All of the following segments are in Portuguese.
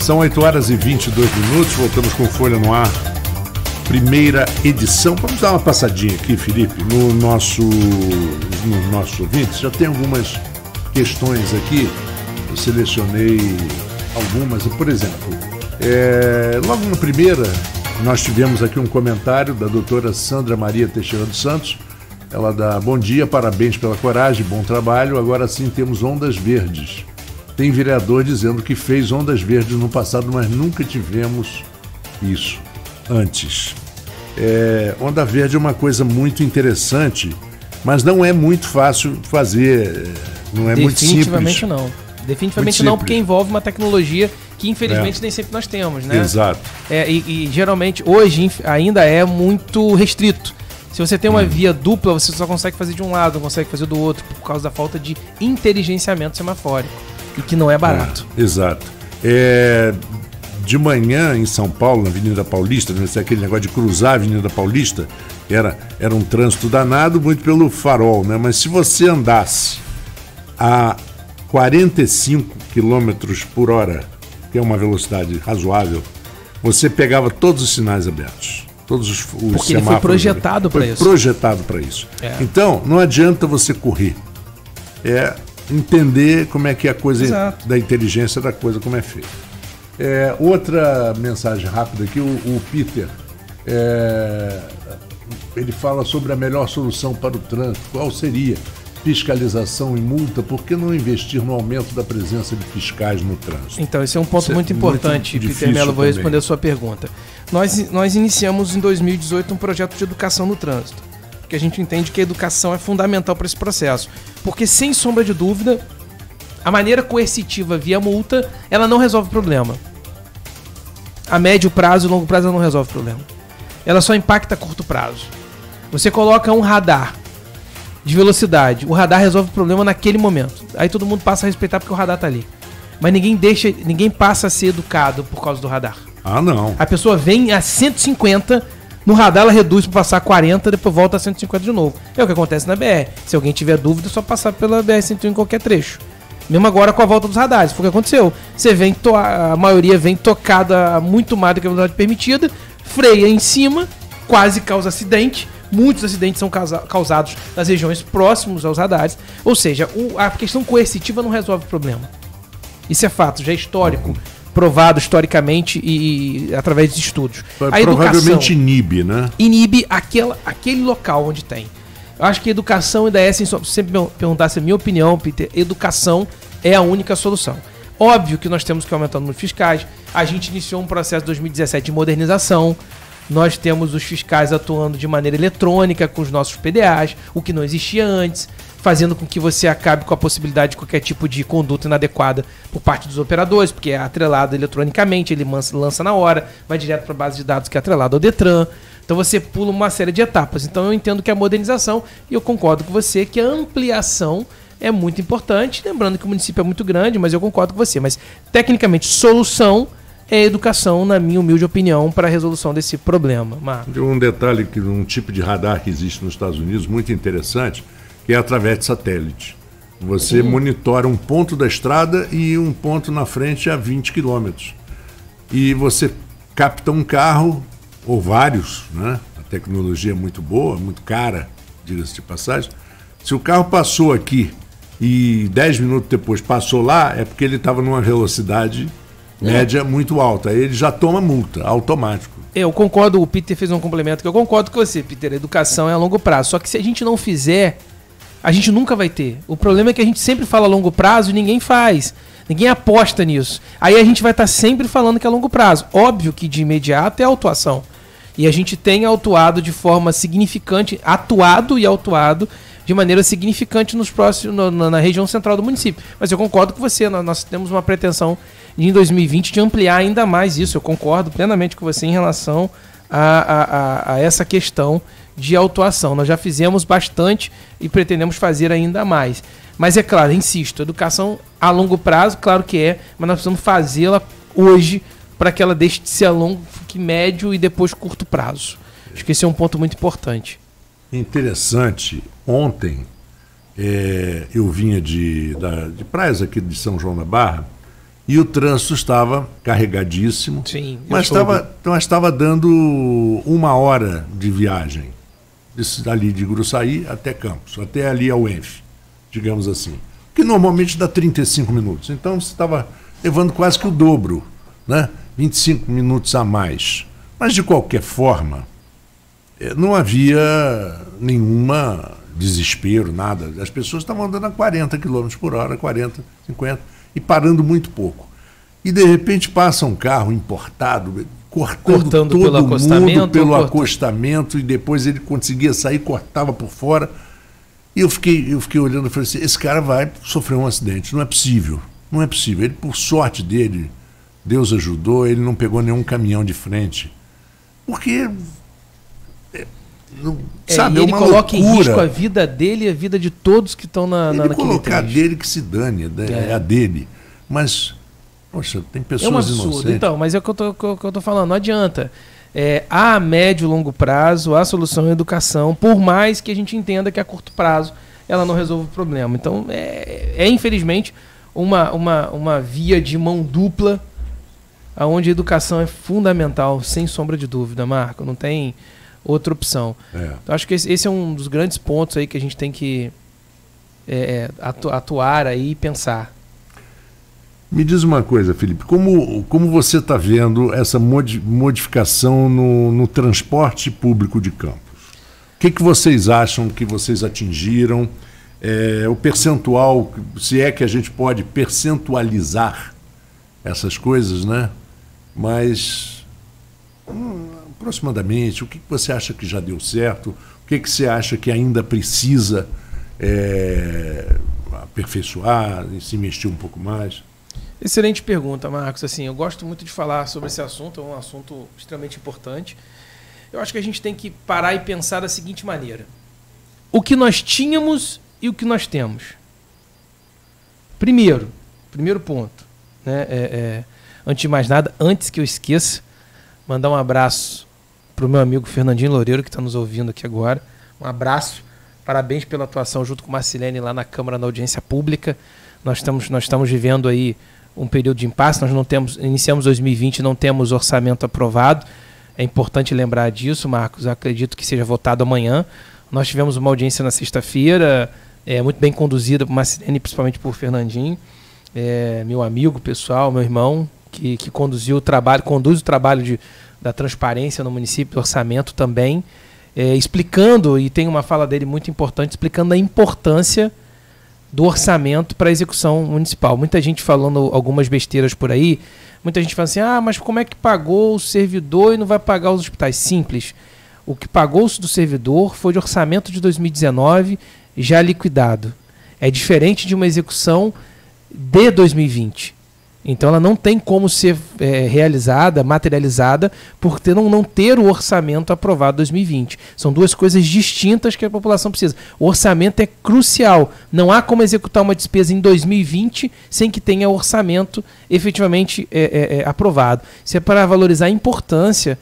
São 8h22, voltamos com Folha no Ar, primeira edição. Vamos dar uma passadinha aqui, Felipe, no nosso ouvinte. Já tem algumas questões aqui, eu selecionei algumas. Por exemplo, logo na primeira, nós tivemos aqui um comentário da doutora Sandra Maria Teixeira dos Santos. Ela dá: bom dia, parabéns pela coragem, bom trabalho, agora sim temos ondas verdes. Tem vereador dizendo que fez ondas verdes no passado, mas nunca tivemos isso antes. Onda verde é uma coisa muito interessante, mas não é muito fácil fazer, não é muito simples. Definitivamente não. Definitivamente não, porque envolve uma tecnologia que infelizmente nem sempre nós temos, né? Exato. E geralmente, hoje, ainda é muito restrito. Se você tem uma via dupla, você só consegue fazer de um lado, não consegue fazer do outro, por causa da falta de inteligenciamento semafórico. E que não é barato. Exato. De manhã em São Paulo, na Avenida Paulista, aquele negócio de cruzar a Avenida Paulista, era um trânsito danado, muito pelo farol, né? Mas se você andasse a 45 km por hora, que é uma velocidade razoável, você pegava todos os sinais abertos. Todos os porque ele foi projetado para isso. Projetado para isso. Então, não adianta você correr. Entender como é que é a coisa. Exato. Da inteligência da coisa, como é feita. Outra mensagem rápida aqui, o Peter, ele fala sobre a melhor solução para o trânsito. Qual seria? Fiscalização e multa? Por que não investir no aumento da presença de fiscais no trânsito? Então, esse é um ponto muito importante, Peter Mello. Vou responder a sua pergunta. Nós iniciamos em 2018 um projeto de educação no trânsito, porque a gente entende que a educação é fundamental para esse processo. Porque, sem sombra de dúvida, a maneira coercitiva via multa, ela não resolve o problema. A médio prazo e longo prazo ela não resolve o problema. Ela só impacta a curto prazo. Você coloca um radar de velocidade, o radar resolve o problema naquele momento. Aí todo mundo passa a respeitar porque o radar está ali. Mas ninguém passa a ser educado por causa do radar. Ah, não. A pessoa vem a 150, no radar ela reduz para passar a 40, depois volta a 150 de novo. É o que acontece na BR. Se alguém tiver dúvida, é só passar pela BR-101 em qualquer trecho. Mesmo agora com a volta dos radares. Foi o que aconteceu. A maioria vem tocada muito mais do que a velocidade permitida, freia em cima, quase causa acidente. Muitos acidentes são causados nas regiões próximas aos radares. Ou seja, a questão coercitiva não resolve o problema. Isso é fato, já é histórico. Provado historicamente e através de estudos. A provavelmente inibe, né? Inibe aquele local onde tem. Eu acho que educação ainda é, se sempre perguntasse a minha opinião, Peter, educação é a única solução. Óbvio que nós temos que aumentar o número de fiscais. A gente iniciou um processo em 2017 de modernização. Nós temos os fiscais atuando de maneira eletrônica com os nossos PDAs, o que não existia antes, fazendo com que você acabe com a possibilidade de qualquer tipo de conduta inadequada por parte dos operadores, porque é atrelado eletronicamente, ele lança na hora, vai direto para a base de dados que é atrelado ao Detran. Então você pula uma série de etapas. Então eu entendo que a modernização, e eu concordo com você, que a ampliação é muito importante, lembrando que o município é muito grande, mas eu concordo com você. Mas, tecnicamente, solução é educação, na minha humilde opinião, para a resolução desse problema. Tem um detalhe, que um tipo de radar que existe nos Estados Unidos, muito interessante, que é através de satélite. Você monitora um ponto da estrada e um ponto na frente a 20 quilômetros. E você capta um carro, ou vários, né? A tecnologia é muito boa, muito cara, diga-se de passagem. Se o carro passou aqui e 10 minutos depois passou lá, é porque ele estava numa velocidade média muito alta. Aí ele já toma multa, automático. Eu concordo, o Peter fez um complemento que eu concordo com você, Peter. A educação é a longo prazo. Só que se a gente não fizer, a gente nunca vai ter. O problema é que a gente sempre fala a longo prazo e ninguém faz. Ninguém aposta nisso. Aí a gente vai estar sempre falando que é a longo prazo. Óbvio que de imediato é a autuação. E a gente tem atuado de forma significante, atuado de maneira significante na região central do município. Mas eu concordo com você, nós temos uma pretensão em 2020 de ampliar ainda mais isso. Eu concordo plenamente com você em relação a essa questão de autuação. Nós já fizemos bastante e pretendemos fazer ainda mais. Mas é claro, insisto, educação a longo prazo, claro que é, mas nós precisamos fazê-la hoje para que ela deixe de ser a longo, fique médio e depois curto prazo. Acho que esse é um ponto muito importante. Interessante. Ontem eu vinha de praias aqui de São João da Barra e o trânsito estava carregadíssimo. Sim, mas estava dando 1 hora de viagem, ali de Gruçaí até Campos, até ali ao ENF, digamos assim, que normalmente dá 35 minutos. Então você estava levando quase que o dobro, né? 25 minutos a mais. Mas, de qualquer forma, não havia nenhuma desespero, nada. As pessoas estavam andando a 40 km por hora, 40, 50, e parando muito pouco. E, de repente, passa um carro importado, cortando todo mundo pelo acostamento, e depois ele conseguia sair, cortava por fora. E eu fiquei olhando e falei assim, esse cara vai sofrer um acidente, não é possível. Não é possível. Ele, por sorte dele, Deus ajudou, ele não pegou nenhum caminhão de frente. Porque... sabe, ele coloca loucura. Em risco a vida dele e a vida de todos que estão naquele colocar dele que se dane, é a dele. Mas, poxa, tem pessoas inocentes. Então, mas é o que eu tô falando, não adianta. A médio e longo prazo, a solução é a educação, por mais que a gente entenda que a curto prazo ela não resolve o problema. Então, infelizmente, uma via de mão dupla, onde a educação é fundamental, sem sombra de dúvida, Marco. Não tem outra opção. Então, acho que esse é um dos grandes pontos aí que a gente tem que atuar aí e pensar. Me diz uma coisa, Felipe, como você está vendo essa modificação no transporte público de Campos? O que vocês acham que vocês atingiram? O percentual, se é que a gente pode percentualizar essas coisas, né? Mas... aproximadamente, o que você acha que já deu certo? O que você acha que ainda precisa aperfeiçoar e se investir um pouco mais? Excelente pergunta, Marcos. Assim, eu gosto muito de falar sobre esse assunto, é um assunto extremamente importante. Eu acho que a gente tem que parar e pensar da seguinte maneira: o que nós tínhamos e o que nós temos. Primeiro ponto, né? Antes de mais nada, antes que eu esqueça, mandar um abraço para o meu amigo Fernandinho Loureiro, que está nos ouvindo aqui agora. Um abraço, parabéns pela atuação junto com Marcilene lá na Câmara, na audiência pública. Nós estamos vivendo aí um período de impasse, iniciamos 2020 e não temos orçamento aprovado. É importante lembrar disso, Marcos. Eu acredito que seja votado amanhã. Nós tivemos uma audiência na sexta-feira, muito bem conduzida por Marcilene, principalmente por Fernandinho, meu amigo pessoal, meu irmão, que conduz o trabalho da transparência no município, do orçamento também, explicando, e tem uma fala dele muito importante, explicando a importância do orçamento para a execução municipal. Muita gente falando algumas besteiras por aí, muita gente fala assim, mas como é que pagou o servidor e não vai pagar os hospitais? Simples. O que pagou do servidor foi de orçamento de 2019 já liquidado. É diferente de uma execução de 2020. Então ela não tem como ser realizada, materializada, por não ter o orçamento aprovado em 2020. São duas coisas distintas que a população precisa. O orçamento é crucial. Não há como executar uma despesa em 2020 sem que tenha orçamento efetivamente aprovado. Isso é para valorizar a importância,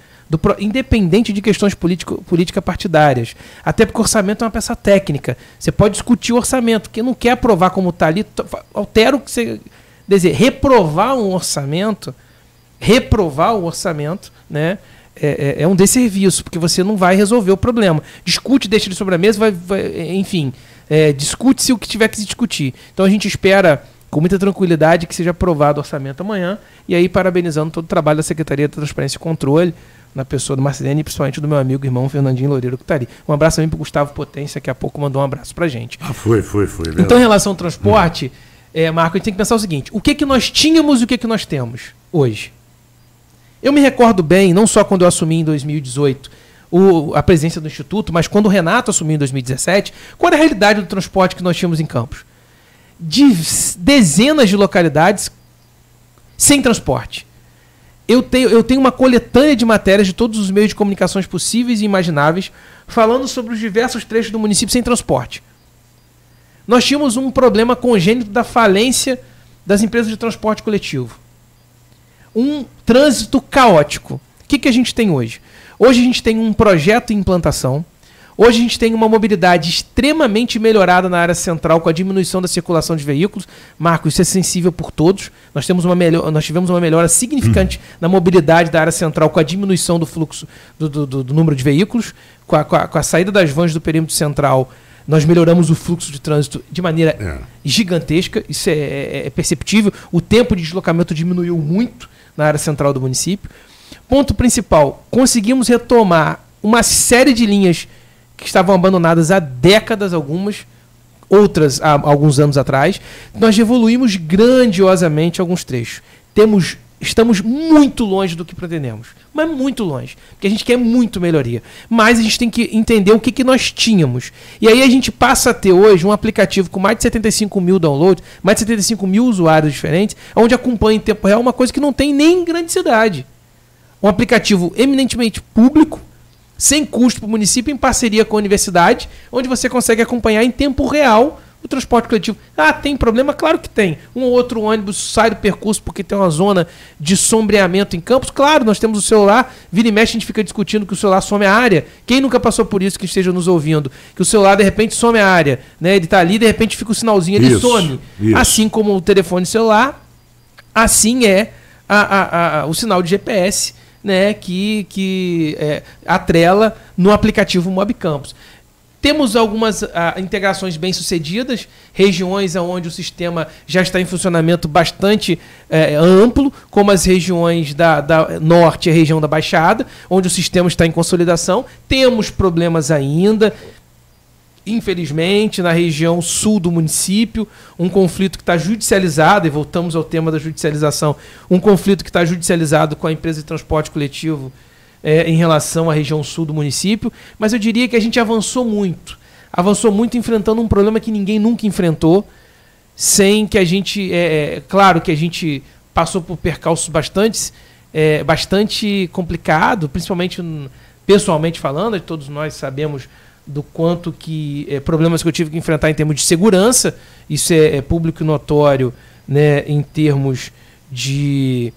independente de questões política-partidárias. Até porque o orçamento é uma peça técnica. Você pode discutir o orçamento. Quem não quer aprovar como está ali, altera o que você... reprovar o orçamento, né, é um desserviço, porque você não vai resolver o problema. Discute, deixa ele sobre a mesa, enfim, discute-se o que tiver que se discutir. Então a gente espera com muita tranquilidade que seja aprovado o orçamento amanhã, e aí parabenizando todo o trabalho da Secretaria de Transparência e Controle, na pessoa do Marcilene e principalmente do meu amigo irmão Fernandinho Loureiro, que está ali. Um abraço também para o Gustavo Potência, que há pouco mandou um abraço para a gente. Foi. Então, em relação ao transporte... Marco, a gente tem que pensar o seguinte: o que nós tínhamos e o que nós temos hoje? Eu me recordo bem, não só quando eu assumi em 2018 a presidência do Instituto, mas quando o Renato assumiu em 2017, qual era a realidade do transporte que nós tínhamos em Campos? De dezenas de localidades sem transporte. Eu tenho uma coletânea de matérias de todos os meios de comunicações possíveis e imagináveis falando sobre os diversos trechos do município sem transporte. Nós tínhamos um problema congênito da falência das empresas de transporte coletivo. Um trânsito caótico. O que a gente tem hoje? Hoje a gente tem um projeto em implantação, Hoje a gente tem uma mobilidade extremamente melhorada na área central com a diminuição da circulação de veículos. Marco, isso é sensível por todos. Nós tivemos uma melhora significante na mobilidade da área central com a diminuição do fluxo do número de veículos. Com a saída das vans do perímetro central, nós melhoramos o fluxo de trânsito de maneira gigantesca. Isso é perceptível. O tempo de deslocamento diminuiu muito na área central do município. Ponto principal, conseguimos retomar uma série de linhas que estavam abandonadas há décadas, outras há alguns anos atrás. Nós evoluímos grandiosamente alguns trechos. Estamos muito longe do que pretendemos, mas muito longe, porque a gente quer muito melhoria. Mas a gente tem que entender o que nós tínhamos. E aí a gente passa a ter hoje um aplicativo com mais de 75 mil downloads, mais de 75 mil usuários diferentes, onde acompanha em tempo real uma coisa que não tem nem em grande cidade. Um aplicativo eminentemente público, sem custo para o município, em parceria com a universidade, onde você consegue acompanhar em tempo real o transporte coletivo. Ah, tem problema? Claro que tem. Um ou outro ônibus sai do percurso porque tem uma zona de sombreamento em Campos. Claro, nós temos o celular. Vira e mexe, a gente fica discutindo que o celular some a área. Quem nunca passou por isso que esteja nos ouvindo? Que o celular, de repente, some a área. Né? Ele está ali, de repente, fica o sinalzinho, ele some. Isso. Assim como o telefone celular, assim é o sinal de GPS, né, que atrela no aplicativo Mob Campus. Temos algumas integrações bem-sucedidas, regiões onde o sistema já está em funcionamento bastante amplo, como as regiões da Norte e a região da Baixada, onde o sistema está em consolidação. Temos problemas ainda, infelizmente, na região sul do município, um conflito que está judicializado, e voltamos ao tema da judicialização, um conflito que está judicializado com a empresa de transporte coletivo em relação à região sul do município, mas eu diria que a gente avançou muito enfrentando um problema que ninguém nunca enfrentou, sem que a gente, claro que a gente passou por percalços bastante complicado, principalmente pessoalmente falando, todos nós sabemos do quanto que problemas que eu tive que enfrentar em termos de segurança, isso é público e notório, né, em termos de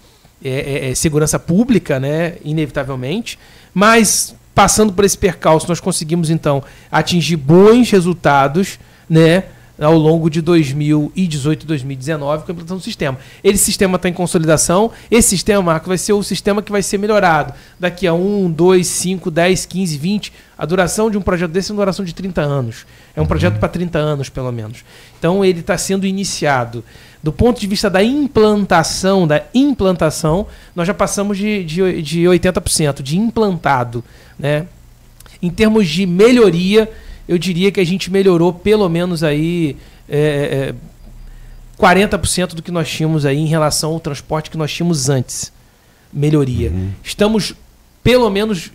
segurança pública, né, inevitavelmente, mas passando por esse percalço nós conseguimos então atingir bons resultados, né, ao longo de 2018 e 2019 com a implantação do sistema. Esse sistema está em consolidação. Esse sistema, Marco, vai ser o sistema que vai ser melhorado daqui a 1, 2, 5, 10, 15, 20. A duração de um projeto desse é uma duração de 30 anos. É um projeto para 30 anos, pelo menos. Então, ele está sendo iniciado. Do ponto de vista da implantação, nós já passamos de 80% de implantado, né? Em termos de melhoria, eu diria que a gente melhorou pelo menos aí 40% do que nós tínhamos aí em relação ao transporte que nós tínhamos antes. Melhoria. Estamos, pelo menos,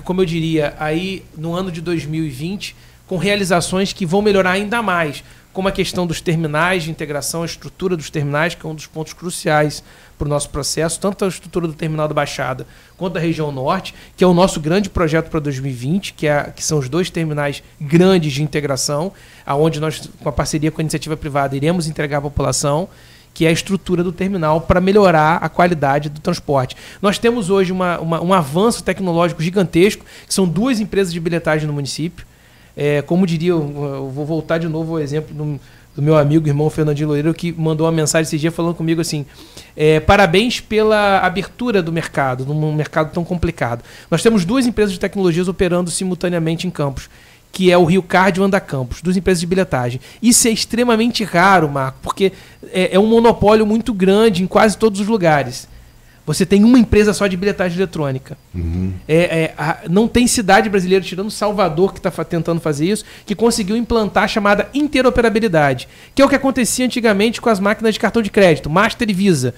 como eu diria, aí no ano de 2020, com realizações que vão melhorar ainda mais, como a questão dos terminais de integração, a estrutura dos terminais, que é um dos pontos cruciais para o nosso processo, tanto a estrutura do terminal da Baixada quanto da região norte, que é o nosso grande projeto para 2020, que são os 2 terminais grandes de integração, aonde nós, com a parceria com a iniciativa privada, iremos entregar à população, que é a estrutura do terminal para melhorar a qualidade do transporte. Nós temos hoje um avanço tecnológico gigantesco, que são 2 empresas de bilhetagem no município. Como diria, eu vou voltar de novo ao exemplo do meu amigo, irmão Fernandinho Loureiro, que mandou uma mensagem esse dia falando comigo assim: parabéns pela abertura do mercado, num mercado tão complicado. Nós temos 2 empresas de tecnologias operando simultaneamente em Campos, que é o Rio Card e o Andacampos, 2 empresas de bilhetagem. Isso é extremamente raro, Marco, porque é um monopólio muito grande em quase todos os lugares. Você tem uma empresa só de bilhetagem eletrônica. Não tem cidade brasileira, tirando Salvador, que está tentando fazer isso, que conseguiu implantar a chamada interoperabilidade, que é o que acontecia antigamente com as máquinas de cartão de crédito, Master e Visa.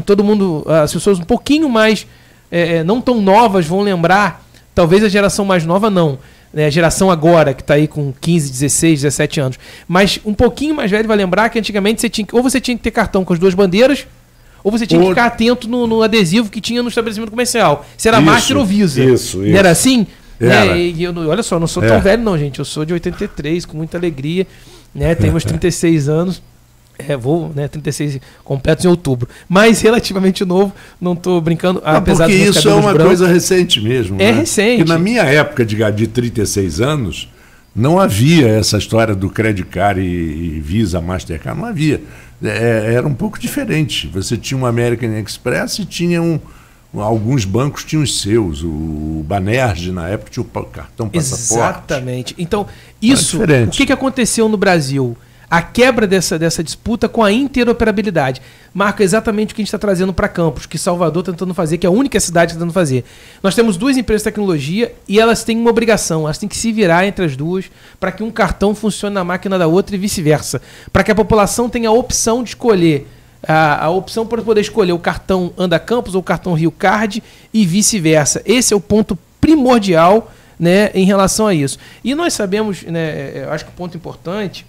Todo mundo, as pessoas um pouquinho mais, não tão novas, vão lembrar, talvez a geração mais nova não, né, a geração agora, que está aí com 15, 16, 17 anos, mas um pouquinho mais velho vai lembrar que antigamente você tinha que ter cartão com as 2 bandeiras, ou você tinha que ficar atento no adesivo que tinha no estabelecimento comercial. Se era Master ou Visa. Isso. Não era assim? Era. Olha só, não sou tão velho não, gente. Eu sou de 83, com muita alegria. Né? Tenho meus 36 anos. Vou, 36 completos em outubro. Mas relativamente novo, não estou brincando. Apesar porque dos isso é uma brancos, coisa recente mesmo. É né? recente. E na minha época de 36 anos, não havia essa história do Credit Card e Visa, Mastercard, não havia. Era um pouco diferente. Você tinha um American Express e tinha alguns bancos tinham os seus. O Banerj, na época, tinha o cartão passaporte. Exatamente. Então, isso, o que aconteceu no Brasil? A quebra dessa disputa com a interoperabilidade. Marca exatamente o que a gente está trazendo para Campos, que Salvador está tentando fazer, que é a única cidade que está tentando fazer. Nós temos duas empresas de tecnologia e elas têm uma obrigação, elas têm que se virar entre as duas para que um cartão funcione na máquina da outra e vice-versa. Para que a população tenha a opção de escolher, a opção para poder escolher o cartão Anda Campos ou o cartão Rio Card e vice-versa. Esse é o ponto primordial, né, em relação a isso. E nós sabemos, né, eu acho que o ponto importante,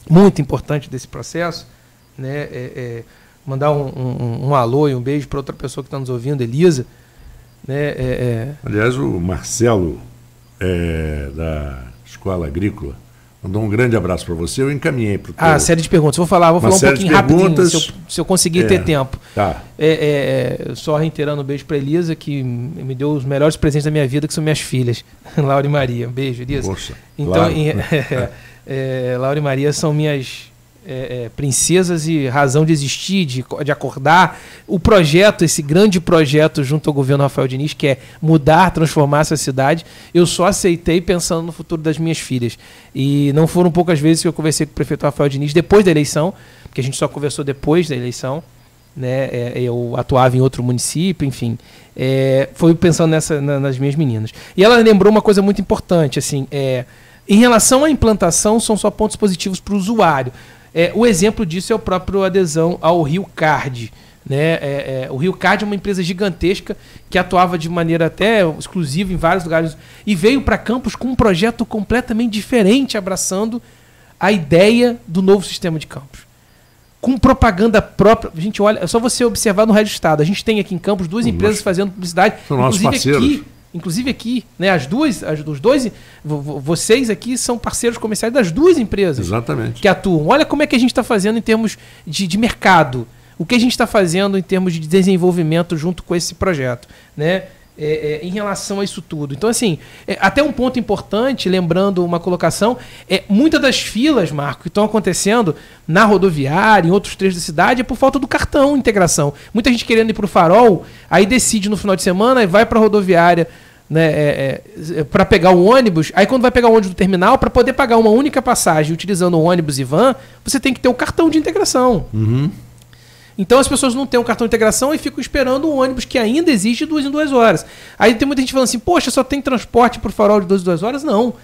muito importante desse processo, né, mandar um alô e um beijo para outra pessoa que está nos ouvindo, Elisa. Né, Aliás, o Marcelo, da Escola Agrícola, mandou um grande abraço para você. Eu encaminhei para o teu... série de perguntas. Vou falar um pouquinho rapidinho, se eu conseguir ter tempo. Tá. Só reiterando um beijo para Elisa, que me deu os melhores presentes da minha vida, que são minhas filhas, Laura e Maria. Um beijo, Elisa. Poxa, então, claro. Laura e Maria são minhas princesas e razão de existir, de acordar. O projeto, esse grande projeto junto ao governo Rafael Diniz, que é mudar, transformar essa cidade, eu só aceitei pensando no futuro das minhas filhas. E não foram poucas vezes que eu conversei com o prefeito Rafael Diniz depois da eleição, porque a gente só conversou depois da eleição, né? Eu atuava em outro município, enfim. Foi pensando nas minhas meninas. E ela lembrou uma coisa muito importante, assim, em relação à implantação, são só pontos positivos para o usuário. O exemplo disso é o próprio adesão ao Rio Card. Né? O Rio Card é uma empresa gigantesca que atuava de maneira até exclusiva em vários lugares e veio para Campos com um projeto completamente diferente, abraçando a ideia do novo sistema de Campos. Com propaganda própria. Gente, olha, é só você observar no Rádio Estado. A gente tem aqui em Campos duas empresas fazendo publicidade. São nossos parceiros. Inclusive aqui, né, os dois, vocês aqui são parceiros comerciais das duas empresas. Exatamente. Que atuam. Olha como é que a gente está fazendo em termos de mercado. O que a gente está fazendo em termos de desenvolvimento junto com esse projeto, né? Em relação a isso tudo. Então, assim, até um ponto importante, lembrando uma colocação, muitas das filas, Marco, que estão acontecendo na rodoviária, em outros trechos da cidade, é por falta do cartão integração. Muita gente querendo ir para o Farol, aí decide no final de semana e vai para a rodoviária, né, para pegar o ônibus. Aí quando vai pegar o ônibus do terminal, para poder pagar uma única passagem utilizando o ônibus e van, você tem que ter o cartão de integração. Uhum. Então as pessoas não têm um cartão de integração e ficam esperando o ônibus que ainda existe de 2 em 2 horas. Aí tem muita gente falando assim, poxa, só tem transporte por Farol de 2 em 2 horas? Não.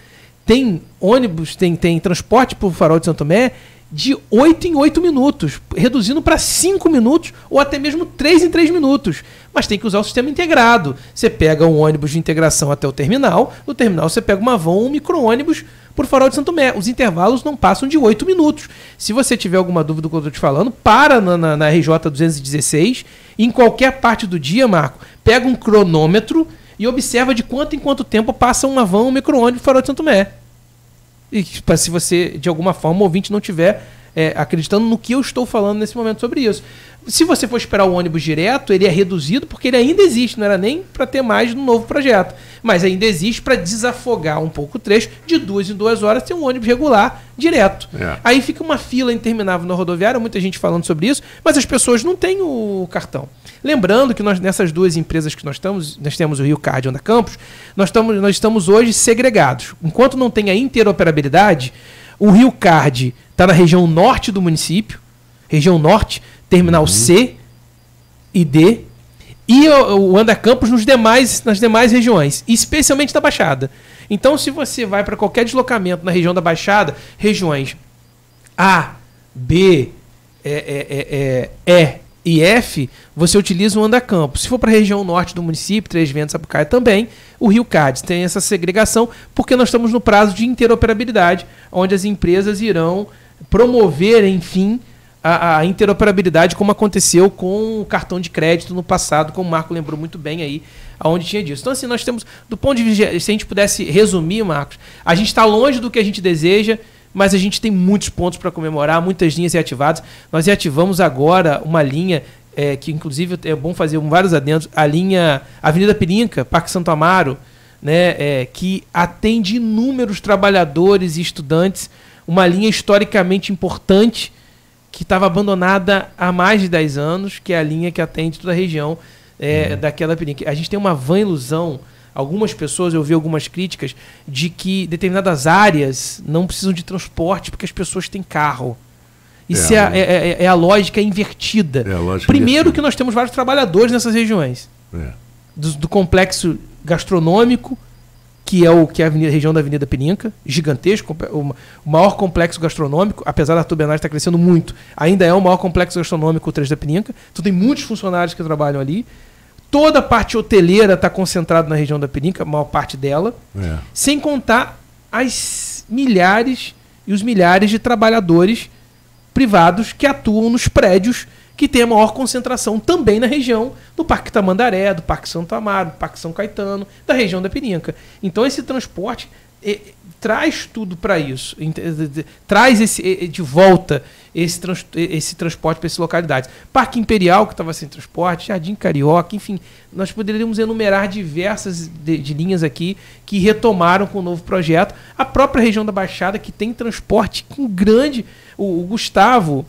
Tem ônibus, tem transporte por Farol de Santo Tomé de 8 em 8 minutos, reduzindo para 5 minutos ou até mesmo 3 em 3 minutos. Mas tem que usar o sistema integrado. Você pega um ônibus de integração até o terminal, no terminal você pega uma van ou um micro-ônibus por Farol de Santo Tomé. Os intervalos não passam de 8 minutos. Se você tiver alguma dúvida do que eu estou te falando, para na RJ 216, em qualquer parte do dia, Marco, pega um cronômetro e observa de quanto em quanto tempo passa uma van ou um micro-ônibus por Farol de Santo Tomé. E se você, de alguma forma, o ouvinte não tiver acreditando no que eu estou falando nesse momento sobre isso. Se você for esperar o ônibus direto, ele é reduzido porque ele ainda existe, não era nem para ter mais no novo projeto, mas ainda existe para desafogar um pouco o trecho, de 2 em 2 horas ter um ônibus regular direto. Aí fica uma fila interminável na rodoviária, muita gente falando sobre isso, mas as pessoas não têm o cartão. Lembrando que nessas duas empresas que nós temos o Rio Card e o Anda Campos, nós estamos hoje segregados. Enquanto não tem a interoperabilidade, o Rio Card está na região norte do município, região norte, terminal C e D, e o Anda Campos nas demais regiões, especialmente na Baixada. Então, se você vai para qualquer deslocamento na região da Baixada, regiões A, B, E e F, você utiliza o Anda Campos. Se for para a região norte do município, Três Ventos, Sapucaia também, o Rio Card tem essa segregação, porque nós estamos no prazo de interoperabilidade, onde as empresas irão promover, enfim, a interoperabilidade, como aconteceu com o cartão de crédito no passado, como o Marco lembrou muito bem aí, aonde tinha disso. Então, assim, nós temos, do ponto de vista, se a gente pudesse resumir, Marcos, a gente está longe do que a gente deseja, mas a gente tem muitos pontos para comemorar, muitas linhas reativadas. Nós reativamos agora uma linha que inclusive é bom fazer vários adendos, a linha Avenida Pirinca, Parque Santo Amaro, né, que atende inúmeros trabalhadores e estudantes, uma linha historicamente importante que estava abandonada há mais de 10 anos, que é a linha que atende toda a região daquela Pirinca. A gente tem uma vã ilusão, algumas pessoas, eu vi algumas críticas, de que determinadas áreas não precisam de transporte porque as pessoas têm carro. Isso é a lógica invertida. Primeiro que nós temos vários trabalhadores nessas regiões. Do complexo gastronômico, que é a região da Avenida Pirinca, gigantesco, o maior complexo gastronômico, apesar da turbinagem estar crescendo muito, ainda é o maior complexo gastronômico, o Trecho da Pirinca. Então tem muitos funcionários que trabalham ali. Toda a parte hoteleira está concentrada na região da Pirinca, a maior parte dela, sem contar as milhares e os milhares de trabalhadores privados que atuam nos prédios que tem a maior concentração também na região do Parque Tamandaré, do Parque Santo Amaro, do Parque São Caetano, da região da Pirinca. Então esse transporte traz tudo para isso, traz de volta esse transporte para essas localidades. Parque Imperial, que estava sem transporte, Jardim Carioca, enfim, nós poderíamos enumerar diversas de linhas aqui que retomaram com o novo projeto. A própria região da Baixada, que tem transporte com grande... O Gustavo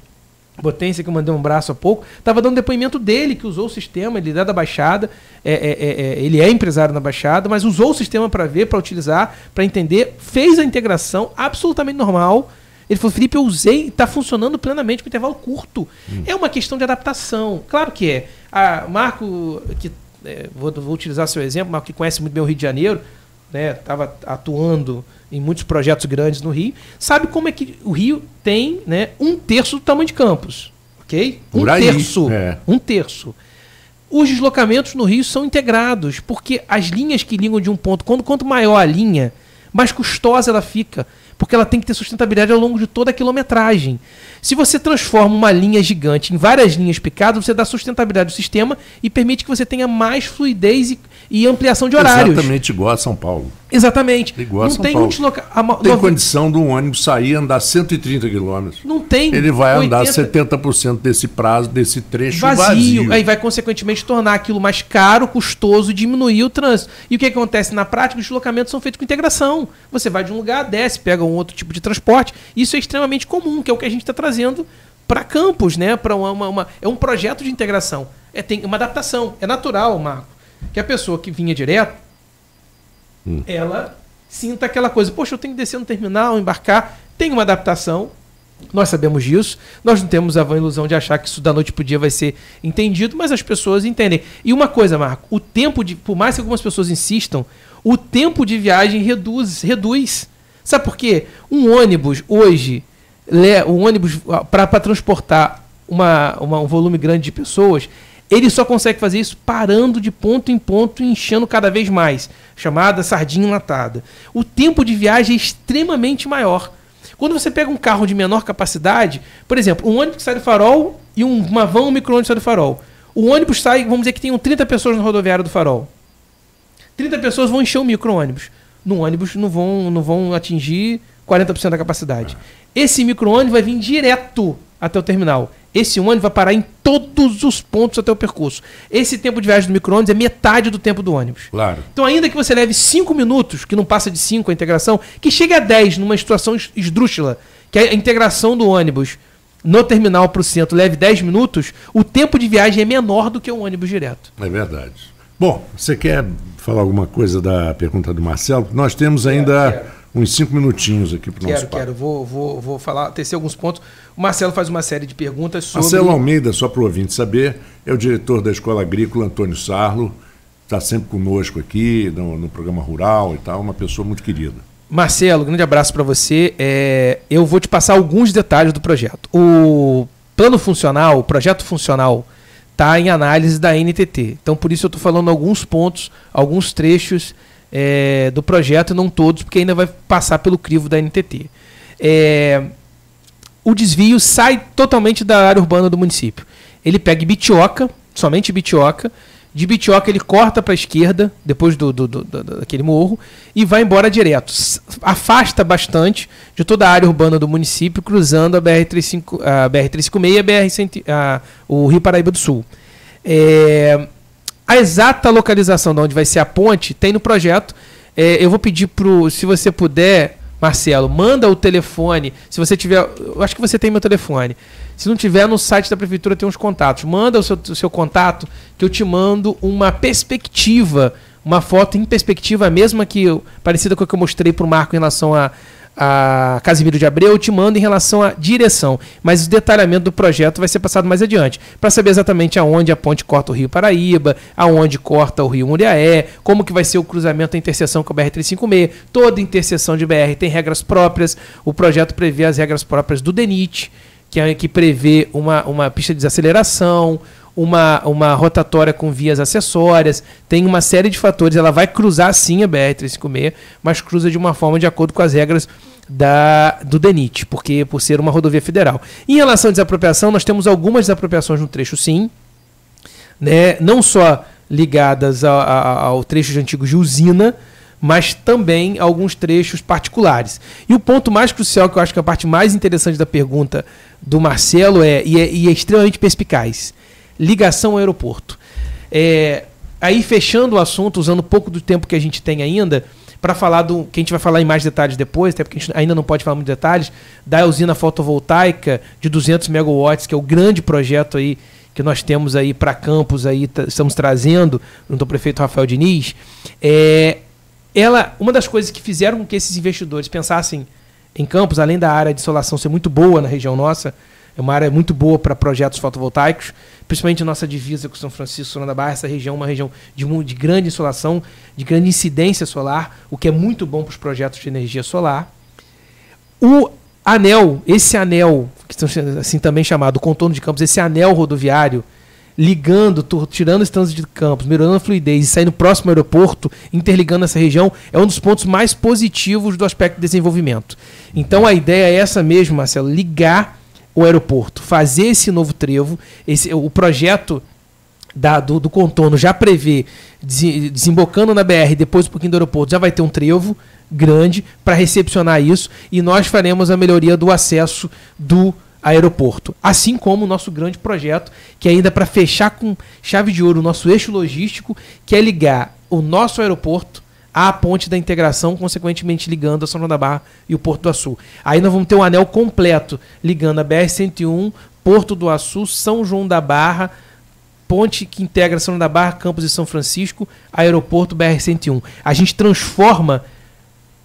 Potência, que eu mandei um abraço há pouco, estava dando depoimento dele, que usou o sistema, ele é da Baixada, ele é empresário na Baixada, mas usou o sistema para ver, para utilizar, para entender, fez a integração absolutamente normal. Ele falou, Felipe, eu usei e está funcionando plenamente com intervalo curto. É uma questão de adaptação, claro que é. Marco, vou utilizar seu exemplo, Marco que conhece muito bem o Rio de Janeiro, estava atuando em muitos projetos grandes no Rio, sabe como é que o Rio tem, né, 1/3 do tamanho de Campos, ok? Um terço. Os deslocamentos no Rio são integrados, porque as linhas que ligam de um ponto, quanto maior a linha, mais custosa ela fica, porque ela tem que ter sustentabilidade ao longo de toda a quilometragem. Se você transforma uma linha gigante em várias linhas picadas, você dá sustentabilidade ao sistema e permite que você tenha mais fluidez e ampliação de horários. Exatamente igual a São Paulo. Exatamente. Igual a São Paulo. Não tem condição de um ônibus sair e andar 130 quilômetros. Não tem. Ele vai andar 70% desse prazo, desse trecho vazio. Aí vai, consequentemente, tornar aquilo mais caro, custoso e diminuir o trânsito. E o que acontece na prática? Os deslocamentos são feitos com integração. Você vai de um lugar, desce, pega um outro tipo de transporte. Isso é extremamente comum, que é o que a gente está trazendo para Campos, né? É um projeto de integração. Tem uma adaptação. É natural, Marco, que a pessoa que vinha direto, ela sinta aquela coisa, poxa, eu tenho que descer no terminal, embarcar, tem uma adaptação, nós sabemos disso, nós não temos a vã ilusão de achar que isso da noite pro dia vai ser entendido, mas as pessoas entendem. E uma coisa, Marco, o tempo por mais que algumas pessoas insistam, o tempo de viagem reduz. Sabe por quê? Um ônibus hoje, para transportar um volume grande de pessoas, ele só consegue fazer isso parando de ponto em ponto e enchendo cada vez mais, chamada sardinha enlatada. O tempo de viagem é extremamente maior. Quando você pega um carro de menor capacidade, por exemplo, um ônibus que sai do Farol e uma van, um micro-ônibus sai do Farol. O ônibus sai, vamos dizer que tenham 30 pessoas na rodoviária do Farol. 30 pessoas vão encher o micro-ônibus. No ônibus não vão atingir 40% da capacidade. Esse micro-ônibus vai vir direto até o terminal. Esse ônibus vai parar em todos os pontos até o percurso. Esse tempo de viagem do micro-ônibus é metade do tempo do ônibus. Claro. Então, ainda que você leve 5 minutos, que não passa de 5 a integração, que chegue a 10 numa situação esdrúxula, que a integração do ônibus no terminal para o centro leve 10 minutos, o tempo de viagem é menor do que um ônibus direto. É verdade. Bom, você quer falar alguma coisa da pergunta do Marcelo? Nós temos ainda uns 5 minutinhos aqui para o nosso papo. Vou falar, tecer alguns pontos. O Marcelo faz uma série de perguntas sobre... Marcelo Almeida, só para o ouvinte saber, é o diretor da Escola Agrícola Antônio Sarlo, está sempre conosco aqui no programa Rural e tal, uma pessoa muito querida. Marcelo, grande abraço para você. Eu vou te passar alguns detalhes do projeto. O plano funcional, o projeto funcional, está em análise da NTT. Então, por isso eu estou falando alguns pontos, alguns trechos do projeto, não todos, porque ainda vai passar pelo crivo da NTT. O desvio sai totalmente da área urbana do município. Ele pega Ibitioca, somente Ibitioca, De Bitioca ele corta para a esquerda, depois daquele morro, e vai embora direto. Afasta bastante de toda a área urbana do município, cruzando a BR-356 e o Rio Paraíba do Sul. A exata localização de onde vai ser a ponte tem no projeto. Eu vou pedir se você puder, Marcelo, manda o telefone. Se você tiver, eu acho que você tem meu telefone. Se não tiver, no site da prefeitura tem uns contatos. Manda o seu contato que eu te mando uma perspectiva, uma foto em perspectiva, mesma parecida com a que eu mostrei para o Marco em relação a Casimiro de Abreu, eu te mando em relação à direção. Mas o detalhamento do projeto vai ser passado mais adiante, para saber exatamente aonde a ponte corta o Rio Paraíba, aonde corta o Rio Muriaé, como que vai ser o cruzamento da interseção com a BR-356. Toda interseção de BR tem regras próprias. O projeto prevê as regras próprias do DENIT, que prevê uma pista de desaceleração, uma rotatória com vias acessórias, tem uma série de fatores. Ela vai cruzar sim a BR-356, mas cruza de uma forma de acordo com as regras do DENIT, por ser uma rodovia federal. Em relação à desapropriação, nós temos algumas desapropriações no trecho sim, né? Não só ligadas ao trecho de antigo de usina, mas também alguns trechos particulares. E o ponto mais crucial, que eu acho que é a parte mais interessante da pergunta do Marcelo, é extremamente perspicaz: ligação ao aeroporto. Aí, fechando o assunto, usando pouco do tempo que a gente tem ainda, para falar que a gente vai falar em mais detalhes depois, até porque a gente ainda não pode falar muitos detalhes, da usina fotovoltaica de 200 megawatts, que é o grande projeto aí que nós temos aí para Campos, aí estamos trazendo, junto ao prefeito Rafael Diniz. Uma das coisas que fizeram com que esses investidores pensassem em Campos, além da área de insolação ser muito boa na região nossa, é uma área muito boa para projetos fotovoltaicos, principalmente nossa divisa com São Francisco, Solana da Barra. Essa região é uma região de grande insolação, de grande incidência solar, o que é muito bom para os projetos de energia solar. Esse anel, que assim também chamado contorno de Campos, esse anel rodoviário, ligando, tirando esse trânsito de Campos, melhorando a fluidez e saindo próximo ao aeroporto, interligando essa região, é um dos pontos mais positivos do aspecto de desenvolvimento. Então a ideia é essa mesmo, Marcelo: ligar o aeroporto, fazer esse novo trevo. O projeto do contorno já prevê, desembocando na BR, depois um pouquinho do aeroporto, já vai ter um trevo grande para recepcionar isso, e nós faremos a melhoria do acesso do aeroporto, assim como o nosso grande projeto, que é ainda para fechar com chave de ouro o nosso eixo logístico, que é ligar o nosso aeroporto à ponte da integração, consequentemente ligando a São João da Barra e o Porto do Açu. Aí nós vamos ter um anel completo ligando a BR-101, Porto do Açu, São João da Barra, ponte que integra São João da Barra, Campos e São Francisco, aeroporto BR-101. A gente transforma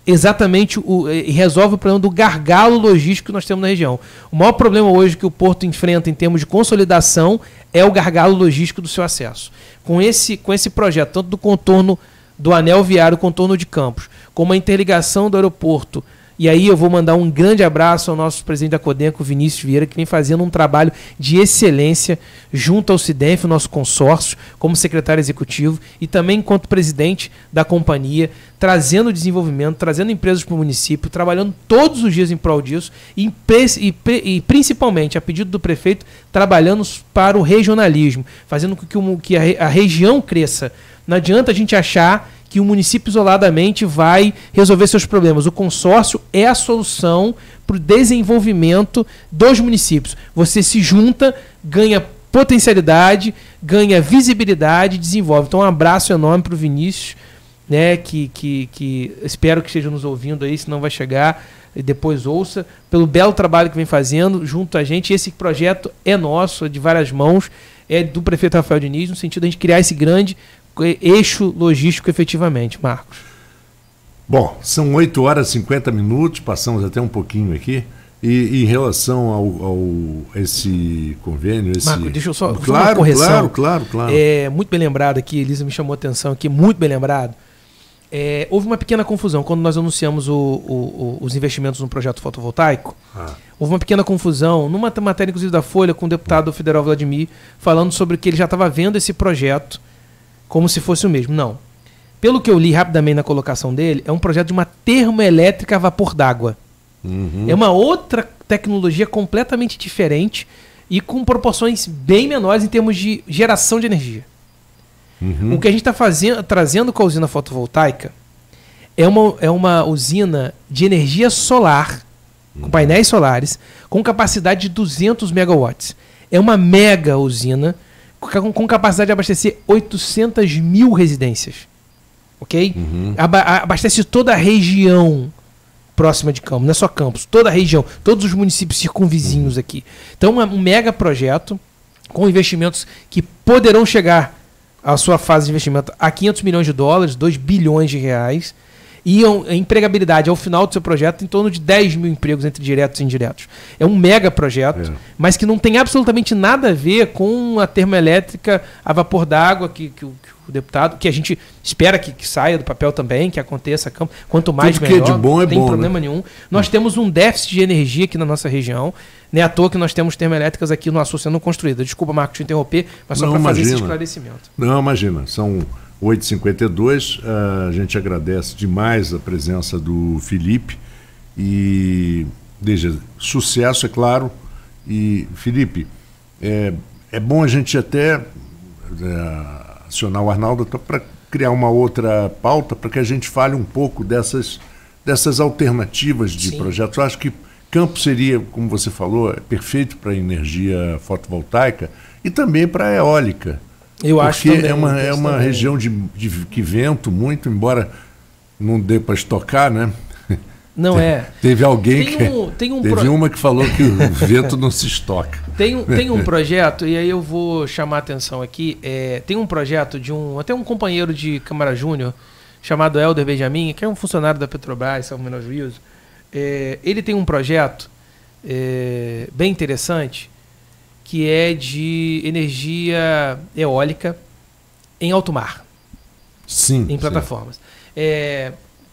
exatamente e resolve o problema do gargalo logístico que nós temos na região. O maior problema hoje que o Porto enfrenta em termos de consolidação é o gargalo logístico do seu acesso. Com esse projeto, tanto do contorno do anel viário, contorno de Campos, como a interligação do aeroporto, e aí eu vou mandar um grande abraço ao nosso presidente da Codenco, Vinícius Vieira, que vem fazendo um trabalho de excelência junto ao Cidenf, o nosso consórcio, como secretário executivo, e também enquanto presidente da companhia, trazendo desenvolvimento, trazendo empresas para o município, trabalhando todos os dias em prol disso, e principalmente, a pedido do prefeito, trabalhando para o regionalismo, fazendo com que a região cresça. Não adianta a gente achar que o município isoladamente vai resolver seus problemas. O consórcio é a solução para o desenvolvimento dos municípios. Você se junta, ganha potencialidade, ganha visibilidade, desenvolve. Então, um abraço enorme para o Vinícius, né, que espero que esteja nos ouvindo aí, senão vai chegar e depois ouça, pelo belo trabalho que vem fazendo junto a gente. Esse projeto é nosso, é de várias mãos, é do prefeito Rafael Diniz, no sentido de a gente criar esse grande eixo logístico efetivamente, Marcos. Bom, são 8 horas e 50 minutos, passamos até um pouquinho aqui. E em relação a esse convênio... Marco, deixa eu só fazer uma correção. Claro. Muito bem lembrado aqui, Elisa me chamou a atenção aqui, muito bem lembrado. Houve uma pequena confusão quando nós anunciamos os investimentos no projeto fotovoltaico. Houve uma pequena confusão, numa matéria inclusive da Folha, com o deputado federal Vladimir, falando sobre que ele já estava vendo esse projeto como se fosse o mesmo. Não. Pelo que eu li rapidamente na colocação dele, é um projeto de uma termoelétrica a vapor d'água. É uma outra tecnologia completamente diferente e com proporções bem menores em termos de geração de energia. O que a gente está trazendo com a usina fotovoltaica é uma usina de energia solar, com painéis solares, com capacidade de 200 megawatts. É uma mega usina com capacidade de abastecer 800 mil residências. Ok? Abastece toda a região próxima de Campos, não é só Campos, toda a região, todos os municípios circunvizinhos aqui. Então, um mega projeto com investimentos que poderão chegar à sua fase de investimento a 500 milhões de dólares, 2 bilhões de reais, e a empregabilidade ao final do seu projeto em torno de 10 mil empregos entre diretos e indiretos. É um mega projeto, mas que não tem absolutamente nada a ver com a termoelétrica a vapor d'água que o deputado, que a gente espera que saia do papel também, que aconteça. Quanto mais tudo melhor, que é de bom não é tem bom, problema nenhum. Nós temos um déficit de energia aqui na nossa região. Não é à toa que nós temos termoelétricas aqui no Açu sendo construídas. Desculpa, Marco, te interromper, mas só para fazer esse esclarecimento. Não, imagina. São 8h52. A gente agradece demais a presença do Felipe e deseja sucesso, é claro. E, Felipe, é bom a gente até acionar o Arnaldo para criar uma outra pauta, para que a gente fale um pouco dessas alternativas de projetos. Eu acho que Campos seria, como você falou, perfeito para energia fotovoltaica e também para eólica. Eu acho que é uma região que vento muito, embora não dê para estocar, né? Não é. Teve alguém teve uma que falou que o vento não se estoca. Tem um projeto, e aí eu vou chamar a atenção aqui, tem um projeto de até um companheiro de Câmara Júnior, chamado Helder Benjamin, que é um funcionário da Petrobras, São Minas Juízo. Ele tem um projeto bem interessante, que é de energia eólica em alto mar. Sim. Em plataformas.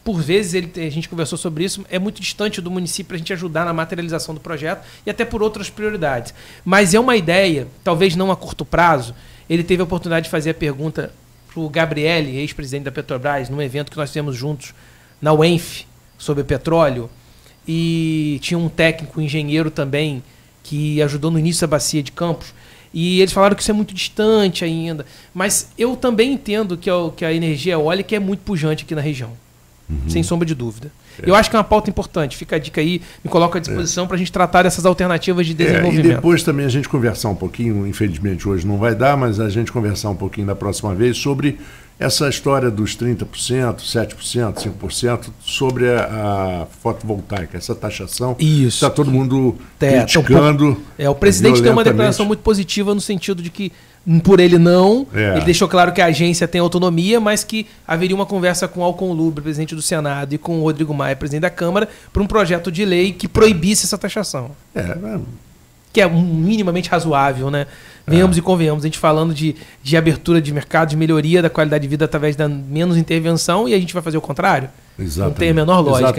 Por vezes, a gente conversou sobre isso, é muito distante do município para a gente ajudar na materialização do projeto e até por outras prioridades. Mas é uma ideia, talvez não a curto prazo. Ele teve a oportunidade de fazer a pergunta para o Gabriele, ex-presidente da Petrobras, num evento que nós fizemos juntos na UENF, sobre petróleo, e tinha um técnico, um engenheiro também, que ajudou no início da bacia de Campos, e eles falaram que isso é muito distante ainda. Mas eu também entendo que a energia eólica é muito pujante aqui na região, sem sombra de dúvida. Eu acho que é uma pauta importante. Fica a dica aí, me coloco à disposição para a gente tratar dessas alternativas de desenvolvimento. E depois também a gente conversar um pouquinho, infelizmente hoje não vai dar, mas a gente conversar um pouquinho da próxima vez sobre essa história dos 30%, 7%, 5%, sobre a fotovoltaica, essa taxação. Isso. Está todo mundo criticando. O presidente tem uma declaração muito positiva no sentido de que, por ele não, ele deixou claro que a agência tem autonomia, mas que haveria uma conversa com o Alcon Lubre, presidente do Senado, e com o Rodrigo Maia, presidente da Câmara, para um projeto de lei que proibisse essa taxação. Que é minimamente razoável, né? Venhamos e convenhamos, a gente falando de abertura de mercado, de melhoria da qualidade de vida através da menos intervenção, e a gente vai fazer o contrário? Não tem a menor lógica.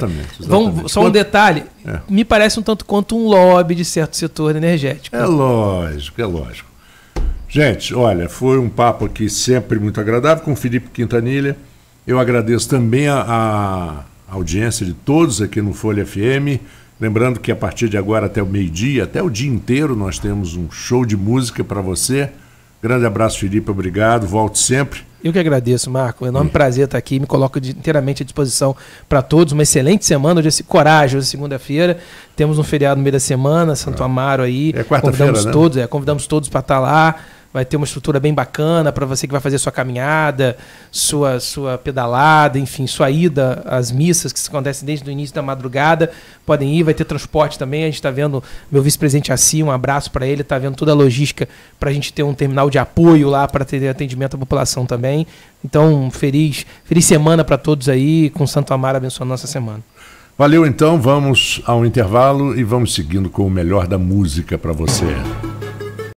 Exatamente. Só um detalhe, me parece um tanto quanto um lobby de certo setor energético. É lógico. Gente, olha, foi um papo aqui sempre muito agradável com o Felipe Quintanilha. Eu agradeço também a audiência de todos aqui no Folha FM. Lembrando que a partir de agora até o meio-dia, até o dia inteiro, nós temos um show de música para você. Grande abraço, Felipe, obrigado. Volte sempre. Eu que agradeço, Marco. É um enorme prazer estar aqui. Me coloco inteiramente à disposição para todos. Uma excelente semana. Hoje é coragem, hoje é segunda-feira. Temos um feriado no meio da semana, Santo Amaro aí. É quarta-feira, né? Convidamos todos para estar lá. Vai ter uma estrutura bem bacana para você que vai fazer sua caminhada, sua pedalada, enfim, sua ida às missas que acontecem desde o início da madrugada. Podem ir, vai ter transporte também. A gente está vendo meu vice-presidente Assi, um abraço para ele, está vendo toda a logística para a gente ter um terminal de apoio lá para ter atendimento à população também. Então, feliz semana para todos aí, com Santo Amaro abençoando nossa semana. Valeu, então, vamos ao intervalo e vamos seguindo com o melhor da música para você.